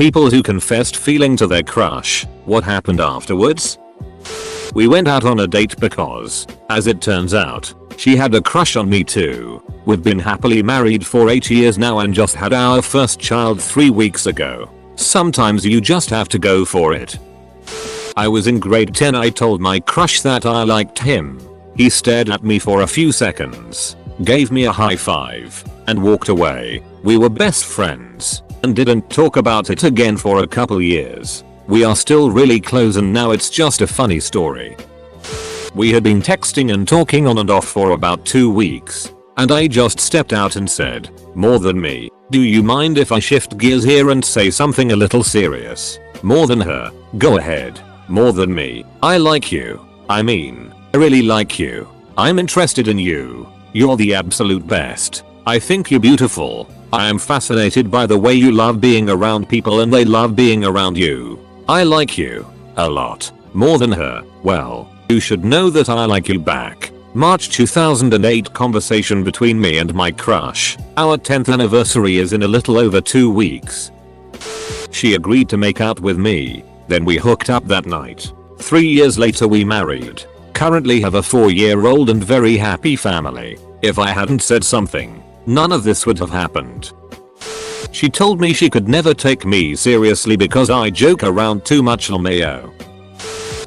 People who confessed feeling to their crush. What happened afterwards? We went out on a date because, as it turns out, she had a crush on me too. We've been happily married for 8 years now and just had our first child 3 weeks ago. Sometimes you just have to go for it. I was in grade 10. I told my crush that I liked him. He stared at me for a few seconds, gave me a high five, and walked away. We were best friends and didn't talk about it again for a couple years. We are still really close and now it's just a funny story. We had been texting and talking on and off for about 2 weeks, and I just stepped out and said, "More than me, do you mind if I shift gears here and say something a little serious?" More than her, go ahead. More than me, I like you. I mean, I really like you. I'm interested in you. You're the absolute best. I think you're beautiful. I am fascinated by the way you love being around people and they love being around you. I like you. A lot. More than her. Well, you should know that I like you back. March 2008 conversation between me and my crush. Our 10th anniversary is in a little over 2 weeks. She agreed to make out with me. Then we hooked up that night. 3 years later we married. Currently have a 4-year-old and very happy family. If I hadn't said something, none of this would have happened. She told me she could never take me seriously because I joke around too much. LMAO.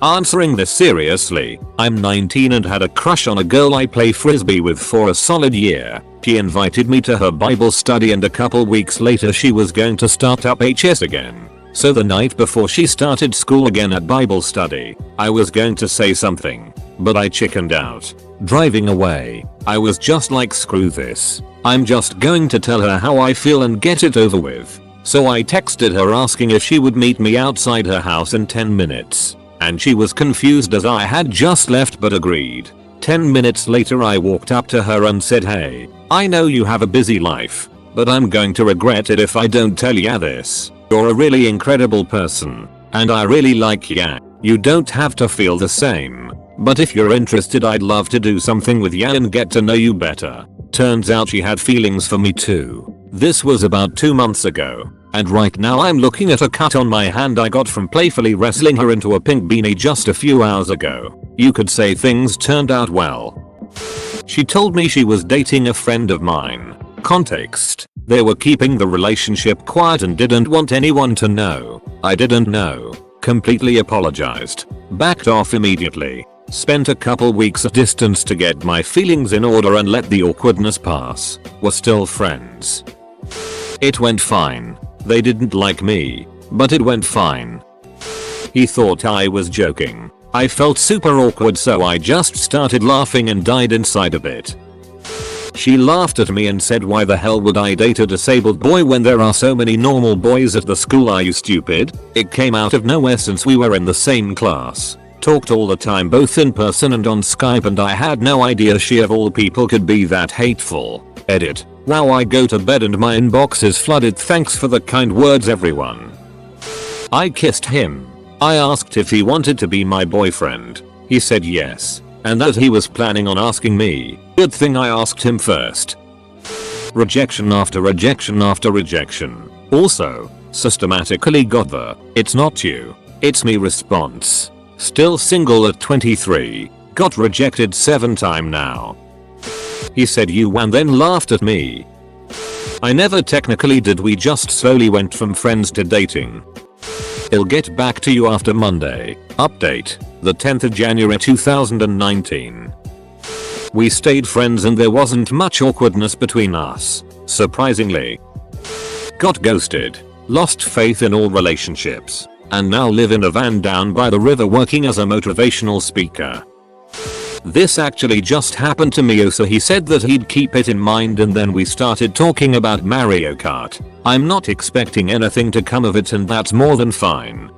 Answering this seriously, I'm 19 and had a crush on a girl I play frisbee with for a solid year. She invited me to her Bible study and a couple weeks later she was going to start up HS again. So the night before she started school again at Bible study, I was going to say something, but I chickened out. Driving away, I was just like, screw this. I'm just going to tell her how I feel and get it over with. So I texted her asking if she would meet me outside her house in 10 minutes. And she was confused as I had just left but agreed. 10 minutes later I walked up to her and said, "Hey, I know you have a busy life, but I'm going to regret it if I don't tell ya this. You're a really incredible person, and I really like ya. You don't have to feel the same, but if you're interested I'd love to do something with ya and get to know you better." Turns out she had feelings for me too. This was about 2 months ago, and right now I'm looking at a cut on my hand I got from playfully wrestling her into a pink beanie just a few hours ago. You could say things turned out well. She told me she was dating a friend of mine. Context: they were keeping the relationship quiet and didn't want anyone to know. I didn't know. Completely apologized. Backed off immediately. Spent a couple weeks at distance to get my feelings in order and let the awkwardness pass. We're still friends. It went fine. They didn't like me, but it went fine. He thought I was joking. I felt super awkward so I just started laughing and died inside a bit. She laughed at me and said, "Why the hell would I date a disabled boy when there are so many normal boys at the school? Are you stupid?" It came out of nowhere since we were in the same class. Talked all the time both in person and on Skype and I had no idea she of all people could be that hateful. Edit. Wow, I go to bed and my inbox is flooded. Thanks for the kind words everyone. I kissed him. I asked if he wanted to be my boyfriend. He said yes, and that he was planning on asking me. Good thing I asked him first. Rejection after rejection after rejection. Also, systematically got the "it's not you, it's me" response. Still single at 23. Got rejected 7 times now. He said you and then laughed at me. I never technically did, we just slowly went from friends to dating. He'll get back to you after Monday. Update: the 10th of January 2019. We stayed friends and there wasn't much awkwardness between us. Surprisingly. Got ghosted. Lost faith in all relationships. And now live in a van down by the river working as a motivational speaker. This actually just happened to me, so he said that he'd keep it in mind and then we started talking about Mario Kart. I'm not expecting anything to come of it and that's more than fine.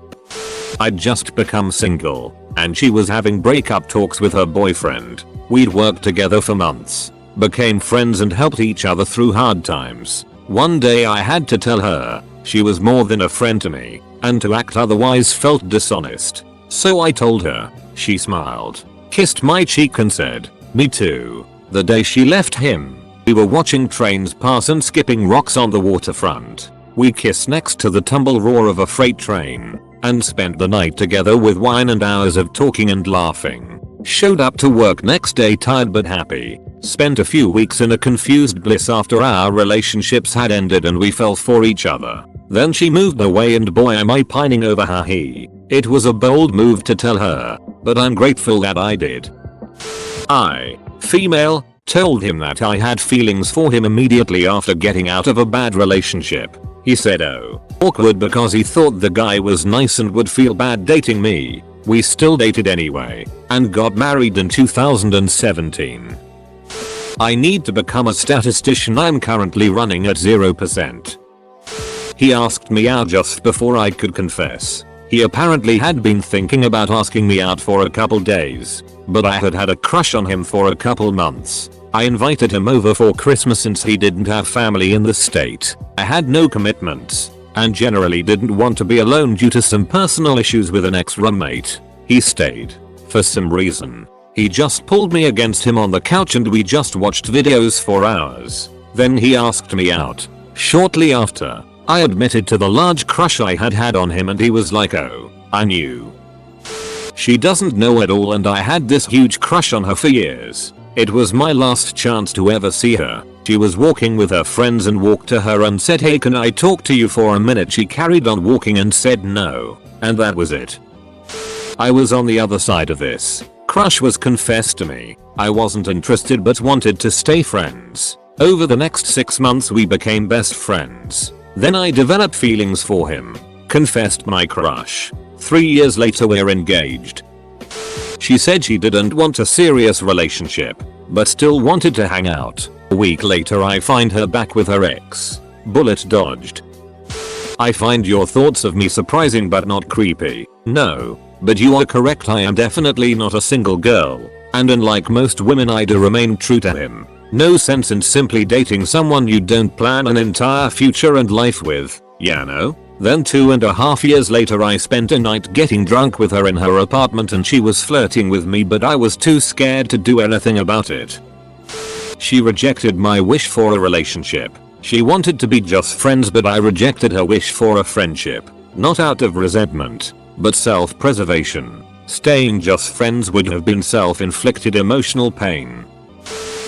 I'd just become single, and she was having breakup talks with her boyfriend. We'd worked together for months, became friends and helped each other through hard times. One day I had to tell her she was more than a friend to me, and to act otherwise felt dishonest. So I told her. She smiled, kissed my cheek and said, "Me too." The day she left him, we were watching trains pass and skipping rocks on the waterfront. We kissed next to the tumble roar of a freight train and spent the night together with wine and hours of talking and laughing. Showed up to work next day tired but happy. Spent a few weeks in a confused bliss after our relationships had ended and we fell for each other. Then she moved away and boy am I pining over her. It was a bold move to tell her, but I'm grateful that I did. I, female, told him that I had feelings for him immediately after getting out of a bad relationship. He said oh, awkward because he thought the guy was nice and would feel bad dating me. We still dated anyway, and got married in 2017. I need to become a statistician. I'm currently running at 0%. He asked me out just before I could confess. He apparently had been thinking about asking me out for a couple days, but I had had a crush on him for a couple months. I invited him over for Christmas since he didn't have family in the state. I had no commitments, and generally didn't want to be alone due to some personal issues with an ex-roommate. He stayed. For some reason, he just pulled me against him on the couch and we just watched videos for hours. Then he asked me out. Shortly after, I admitted to the large crush I had had on him and he was like oh, I knew. She doesn't know at all and I had this huge crush on her for years. It was my last chance to ever see her. She was walking with her friends and walked to her and said hey can I talk to you for a minute. She carried on walking and said no, and that was it. I was on the other side of this. Crush was confessed to me. I wasn't interested but wanted to stay friends. Over the next 6 months we became best friends. Then I developed feelings for him. Confessed my crush. 3 years later we're engaged. She said she didn't want a serious relationship, but still wanted to hang out. A week later I find her back with her ex. Bullet dodged. I find your thoughts of me surprising but not creepy. No, but you are correct, I am definitely not a single girl, and unlike most women I do remain true to him. No sense in simply dating someone you don't plan an entire future and life with, ya know? Then 2.5 years later I spent a night getting drunk with her in her apartment and she was flirting with me but I was too scared to do anything about it. She rejected my wish for a relationship. She wanted to be just friends but I rejected her wish for a friendship. Not out of resentment, but self-preservation. Staying just friends would have been self-inflicted emotional pain.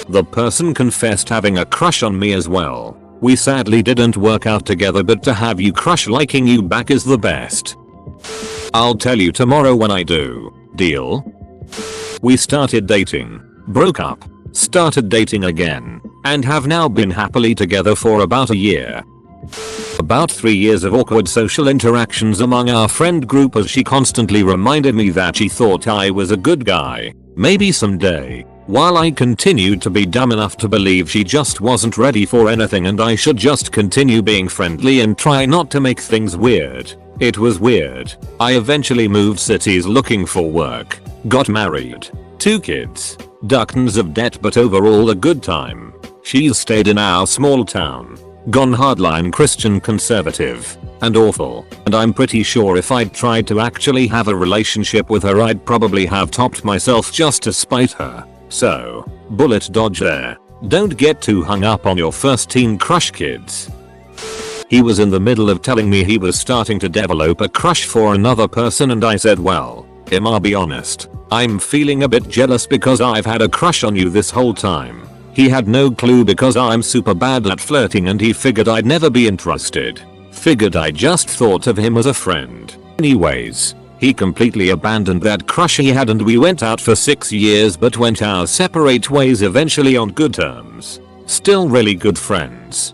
The person confessed having a crush on me as well. We sadly didn't work out together but to have you crush liking you back is the best. I'll tell you tomorrow when I do. Deal? We started dating, broke up, started dating again, and have now been happily together for about a year. About 3 years of awkward social interactions among our friend group as she constantly reminded me that she thought I was a good guy. Maybe someday. While I continued to be dumb enough to believe she just wasn't ready for anything and I should just continue being friendly and try not to make things weird. It was weird. I eventually moved cities looking for work, got married, 2 kids, tons of debt but overall a good time. She's stayed in our small town, gone hardline Christian conservative, and awful, and I'm pretty sure if I'd tried to actually have a relationship with her I'd probably have topped myself just to spite her. So, bullet dodge there. Don't get too hung up on your first teen crush, kids. He was in the middle of telling me he was starting to develop a crush for another person and I said well, I'll be honest, I'm feeling a bit jealous because I've had a crush on you this whole time. He had no clue because I'm super bad at flirting and he figured I'd never be interested. Figured I just thought of him as a friend. Anyways, he completely abandoned that crush he had and we went out for 6 years but went our separate ways eventually on good terms. Still really good friends.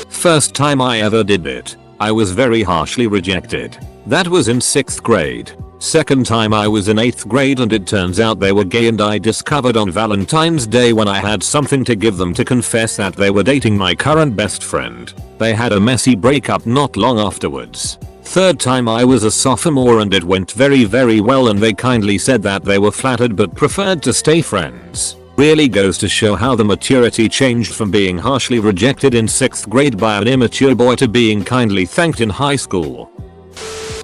First time I ever did it, I was very harshly rejected. That was in 6th grade. Second time I was in 8th grade and it turns out they were gay and I discovered on Valentine's Day when I had something to give them to confess that they were dating my current best friend. They had a messy breakup not long afterwards. Third time I was a sophomore and it went very well and they kindly said that they were flattered but preferred to stay friends. Really goes to show how the maturity changed from being harshly rejected in 6th grade by an immature boy to being kindly thanked in high school.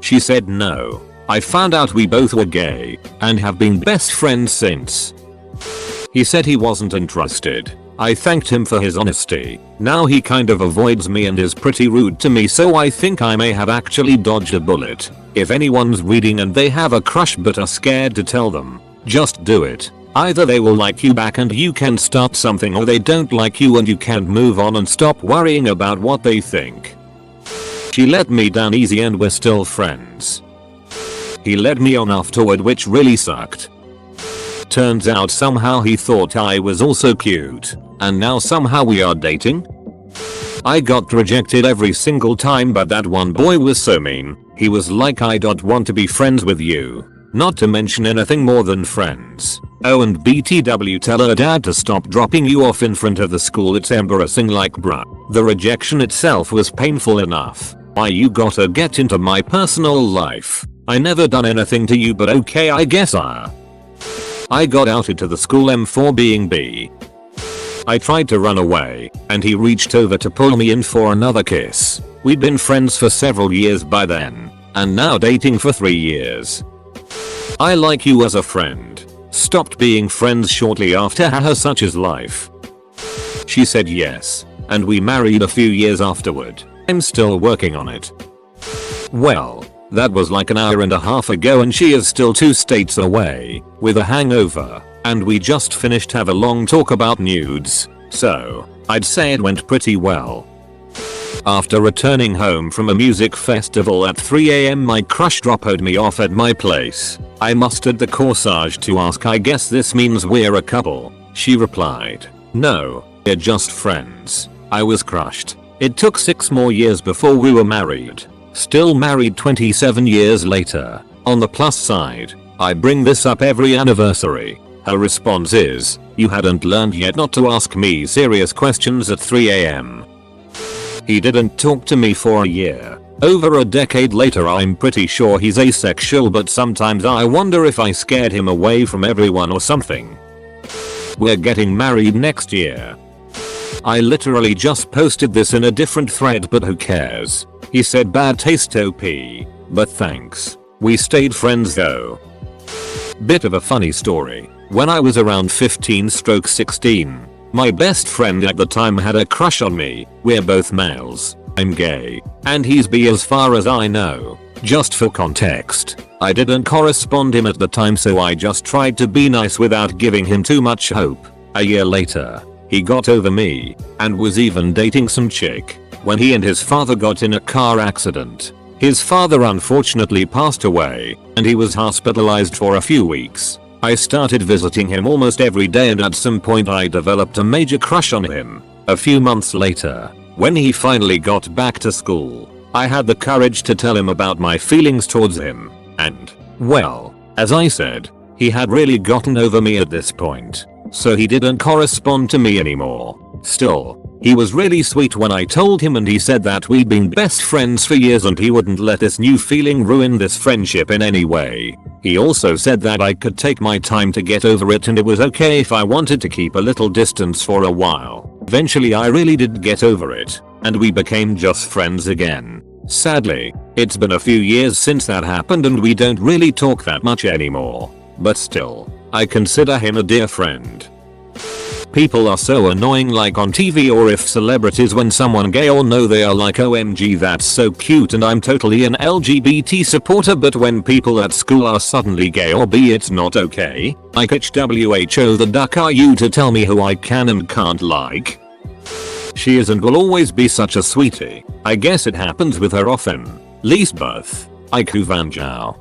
She said no. I found out we both were gay and have been best friends since. He said he wasn't interested. I thanked him for his honesty. Now he kind of avoids me and is pretty rude to me, so I think I may have actually dodged a bullet. If anyone's reading and they have a crush but are scared to tell them, just do it. Either they will like you back and you can start something, or they don't like you and you can't move on and stop worrying about what they think. She let me down easy and we're still friends. He led me on afterward, which really sucked. Turns out somehow he thought I was also cute, and now somehow we are dating? I got rejected every single time, but that one boy was so mean. He was like, I don't want to be friends with you. Not to mention anything more than friends. Oh, and BTW, tell her dad to stop dropping you off in front of the school, it's embarrassing, like bruh. The rejection itself was painful enough. Why you gotta get into my personal life? I never done anything to you, but okay, I guess I got outed to the school M for being B. I tried to run away, and he reached over to pull me in for another kiss. We'd been friends for several years by then, and now dating for 3 years. I like you as a friend. Stopped being friends shortly after, haha, such is life. She said yes, and we married a few years afterward. I'm still working on it. Well, that was like an hour and a half ago, and she is still 2 states away, with a hangover, and we just finished have a long talk about nudes, so I'd say it went pretty well. After returning home from a music festival at 3 AM, my crush dropped me off at my place. I mustered the corsage to ask, I guess this means we're a couple. She replied, no, we're just friends. I was crushed. It took 6 more years before we were married. Still married 27 years later. On the plus side, I bring this up every anniversary. Her response is, you hadn't learned yet not to ask me serious questions at 3 AM. He didn't talk to me for a year. Over a decade later, I'm pretty sure he's asexual, but sometimes I wonder if I scared him away from everyone or something. We're getting married next year. I literally just posted this in a different thread, but who cares? He said bad taste OP, but thanks. We stayed friends though. Bit of a funny story. When I was around 15/16, my best friend at the time had a crush on me. We're both males. I'm gay, and he's bi as far as I know. Just for context, I didn't correspond him at the time, so I just tried to be nice without giving him too much hope. A year later, he got over me, and was even dating some chick, when he and his father got in a car accident. His father unfortunately passed away, and he was hospitalized for a few weeks. I started visiting him almost every day, and at some point I developed a major crush on him. A few months later, when he finally got back to school, I had the courage to tell him about my feelings towards him, and, well, as I said, he had really gotten over me at this point, so he didn't correspond to me anymore. Still, he was really sweet when I told him, and he said that we'd been best friends for years and he wouldn't let this new feeling ruin this friendship in any way. He also said that I could take my time to get over it and it was okay if I wanted to keep a little distance for a while. Eventually I really did get over it, and we became just friends again. Sadly, it's been a few years since that happened and we don't really talk that much anymore. But still, I consider him a dear friend. People are so annoying, like on TV or if celebrities, when someone gay or no, they are like, OMG that's so cute, and I'm totally an LGBT supporter, but when people at school are suddenly gay or bi, it's not okay. Like HWHO the duck are you to tell me who I can and can't like? She is and will always be such a sweetie. I guess it happens with her often. Lisbeth. Aiku Vanjao.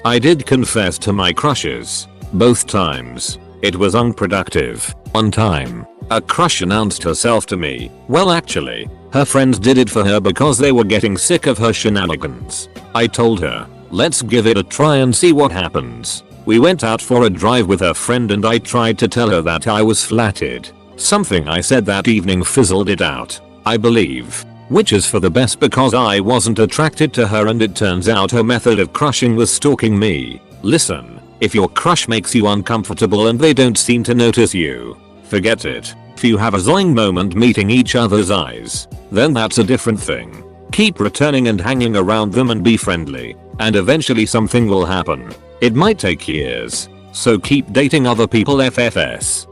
I did confess to my crushes. Both times. It was unproductive. One time, a crush announced herself to me. Well, actually, her friends did it for her because they were getting sick of her shenanigans. I told her, let's give it a try and see what happens. We went out for a drive with her friend and I tried to tell her that I was flattered. Something I said that evening fizzled it out, I believe. Which is for the best because I wasn't attracted to her, and it turns out her method of crushing was stalking me. Listen. If your crush makes you uncomfortable and they don't seem to notice you, forget it. If you have a zoing moment meeting each other's eyes, then that's a different thing. Keep returning and hanging around them and be friendly, and eventually something will happen. It might take years, so keep dating other people FFS.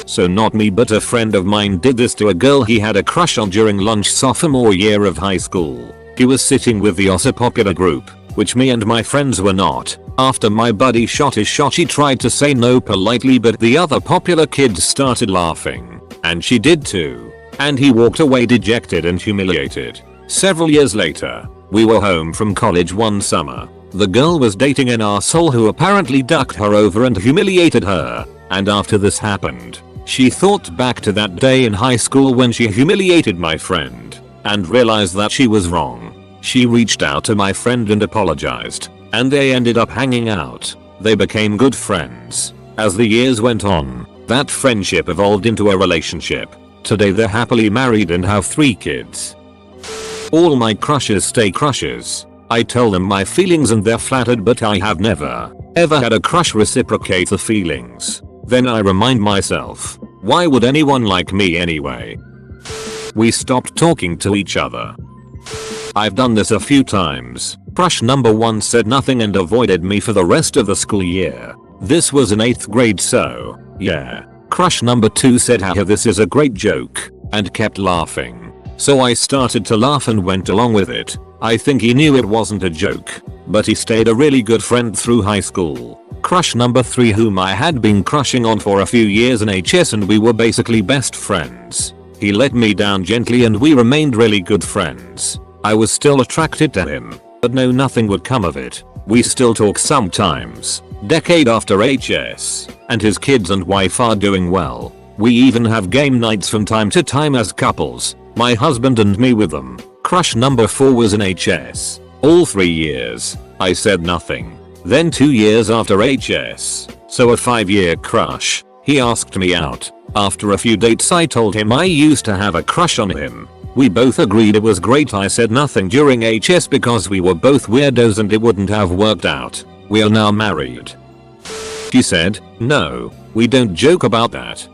So not me, but a friend of mine did this to a girl he had a crush on during lunch sophomore year of high school. He was sitting with the also popular group, which me and my friends were not. After my buddy shot his shot, she tried to say no politely, but the other popular kids started laughing. And she did too. And he walked away dejected and humiliated. Several years later, we were home from college one summer. The girl was dating an arsehole who apparently ducked her over and humiliated her. And after this happened, she thought back to that day in high school when she humiliated my friend and realized that she was wrong. She reached out to my friend and apologized, and they ended up hanging out. They became good friends. As the years went on, that friendship evolved into a relationship. Today they're happily married and have 3 kids. All my crushes stay crushes. I tell them my feelings and they're flattered, but I have never, ever had a crush reciprocate the feelings. Then I remind myself, why would anyone like me anyway? We stopped talking to each other. I've done this a few times. Crush number 1 said nothing and avoided me for the rest of the school year. This was in 8th grade, so yeah. Crush number 2 said haha, this is a great joke, and kept laughing. So I started to laugh and went along with it. I think he knew it wasn't a joke, but he stayed a really good friend through high school. Crush number 3, whom I had been crushing on for a few years in HS and we were basically best friends. He let me down gently and we remained really good friends. I was still attracted to him, but no, nothing would come of it. We still talk sometimes, decade after HS, and his kids and wife are doing well. We even have game nights from time to time as couples, my husband and me with them. Crush number 4 was in HS. All 3 years, I said nothing. Then 2 years after HS, so a 5-year crush, he asked me out. After a few dates I told him I used to have a crush on him. We both agreed it was great. I said nothing during HS because we were both weirdos and it wouldn't have worked out. We are now married. She said, no, we don't joke about that.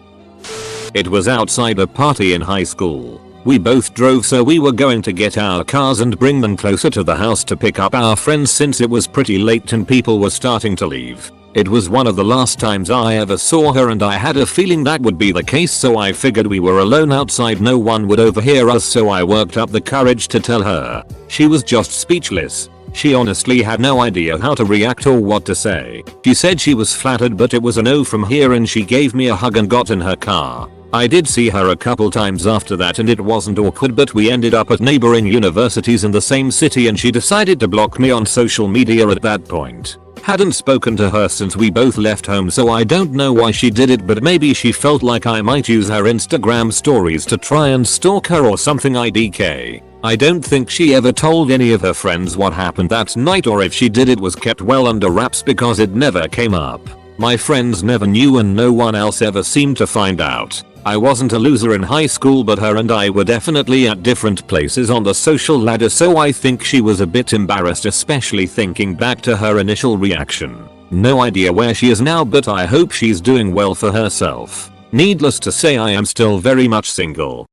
It was outside a party in high school. We both drove, so we were going to get our cars and bring them closer to the house to pick up our friends since it was pretty late and people were starting to leave. It was one of the last times I ever saw her and I had a feeling that would be the case, so I figured we were alone outside, no one would overhear us, so I worked up the courage to tell her. She was just speechless. She honestly had no idea how to react or what to say. She said she was flattered, but it was a no from here, and she gave me a hug and got in her car. I did see her a couple times after that and it wasn't awkward, but we ended up at neighboring universities in the same city and she decided to block me on social media at that point. Hadn't spoken to her since we both left home, so I don't know why she did it, but maybe she felt like I might use her Instagram stories to try and stalk her or something. IDK. I don't think she ever told any of her friends what happened that night, or if she did it was kept well under wraps because it never came up. My friends never knew and no one else ever seemed to find out. I wasn't a loser in high school, but her and I were definitely at different places on the social ladder, so I think she was a bit embarrassed, especially thinking back to her initial reaction. No idea where she is now, but I hope she's doing well for herself. Needless to say, I am still very much single.